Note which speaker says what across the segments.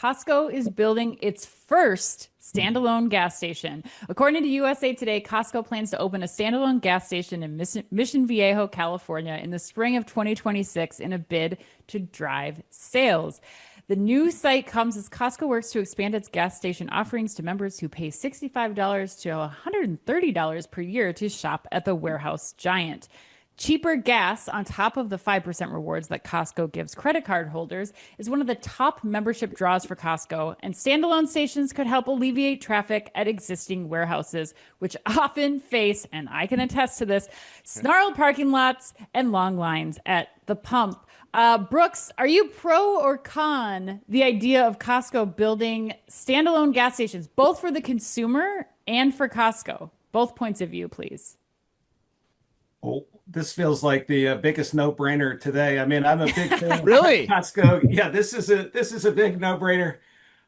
Speaker 1: Costco is building its first standalone gas station. According to USA Today, Costco plans to open a standalone gas station in Mission Viejo, California in the spring of 2026 in a bid to drive sales. The new site comes as Costco works to expand its gas station offerings to members who pay $65 to $130 per year to shop at the warehouse giant. Cheaper gas on top of the 5% rewards that Costco gives credit card holders is one of the top membership draws for Costco, and standalone stations could help alleviate traffic at existing warehouses, which often face, and I can attest to this, snarled parking lots and long lines at the pump. Brooks, are you pro or con the idea of Costco building standalone gas stations, both for the consumer and for Costco? Both points of view, please.
Speaker 2: Oh, this feels like the biggest no-brainer today. I mean, I'm a big fan of
Speaker 3: Really?
Speaker 2: Costco. Yeah, this is a big no-brainer.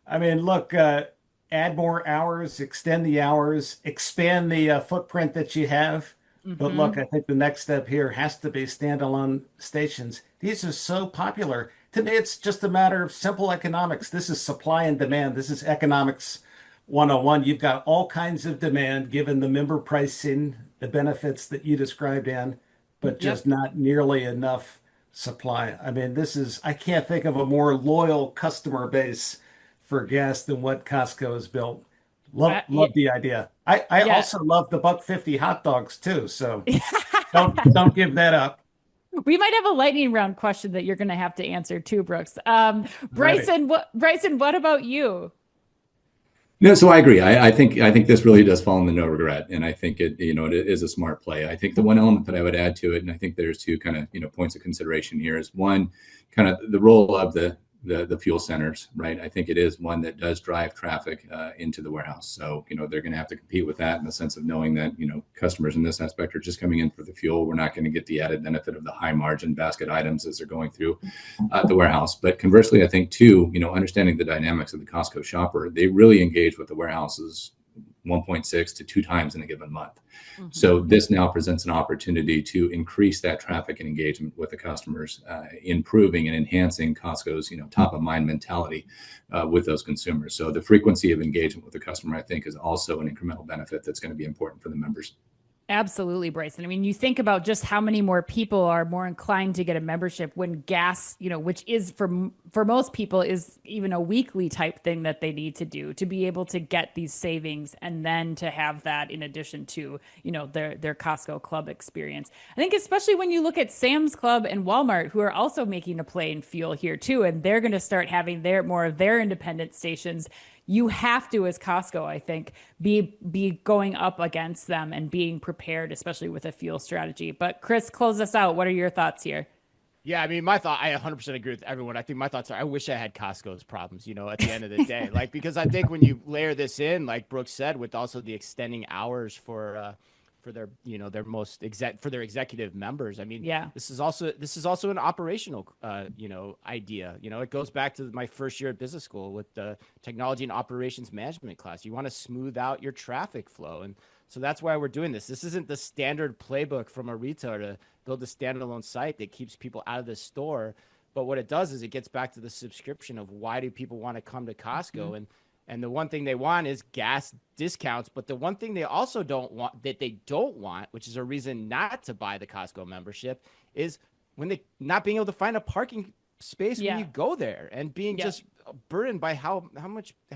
Speaker 2: I mean, look, add more hours, extend the hours, expand the footprint that you have. But look, I think the next step here has to be standalone stations. These are so popular. To me, it's just a matter of simple economics. This is supply and demand. This is economics 101. You've got all kinds of demand given the member pricing, the benefits that you described, Ann, but just
Speaker 1: Yep.
Speaker 2: not nearly enough supply. I mean, I can't think of a more loyal customer base for gas than what Costco has built. Love,
Speaker 1: Yeah.
Speaker 2: love the idea. I
Speaker 1: Yeah.
Speaker 2: also love the $1.50 hot dogs too. So don't give that up.
Speaker 1: We might have a lightning round question that you're going to have to answer too, Brooks.
Speaker 2: Ready.
Speaker 1: Bryson, what about you?
Speaker 4: No, so I agree. I think this really does fall in the no regret, and I think it is a smart play. I think the one element that I would add to it, and I think there's two kind of points of consideration here, is one, kind of the role of the fuel centers, right? I think it is one that does drive traffic into the warehouse. So they're going to have to compete with that in the sense of knowing that customers in this aspect are just coming in for the fuel. We're not going to get the added benefit of the high margin basket items as they're going through the warehouse. But conversely, I think too, understanding the dynamics of the Costco shopper, they really engage with the warehouses 1.6 to 2 times in a given month. So this now presents an opportunity to increase that traffic and engagement with the customers, improving and enhancing Costco's top of mind mentality with those consumers. So the frequency of engagement with the customer, I think, is also an incremental benefit that's going to be important for the members.
Speaker 1: Absolutely, Bryson. I mean, you think about just how many more people are more inclined to get a membership when gas, which is for most people is even a weekly type thing that they need to do to be able to get these savings and then to have that in addition to, their Costco club experience. I think especially when you look at Sam's Club and Walmart, who are also making a play in fuel here too, and they're going to start having more of their independent stations. You have to, as Costco, I think, be going up against them and being prepared, especially with a fuel strategy. But Chris, close us out. What are your thoughts here?
Speaker 3: Yeah, I mean, my thought, I 100% agree with everyone. I think my thoughts are, I wish I had Costco's problems, at the end of the day. Because I think when you layer this in, like Brooks said, with also the extending hours for their, for their executive members. I mean,
Speaker 1: Yeah.
Speaker 3: this is also an operational, idea. It goes back to my first year at business school with the technology and operations management class. You want to smooth out your traffic flow. And so that's why we're doing this. This isn't the standard playbook from a retailer to build a standalone site that keeps people out of the store. But what it does is it gets back to the subscription of why do people want to come to Costco? And the one thing they want is gas discounts. But the one thing they also don't want, which is a reason not to buy the Costco membership, is when they not being able to find a parking space when you go there and being just burdened by how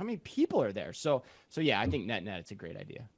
Speaker 3: many people are there. So yeah, I think net it's a great idea.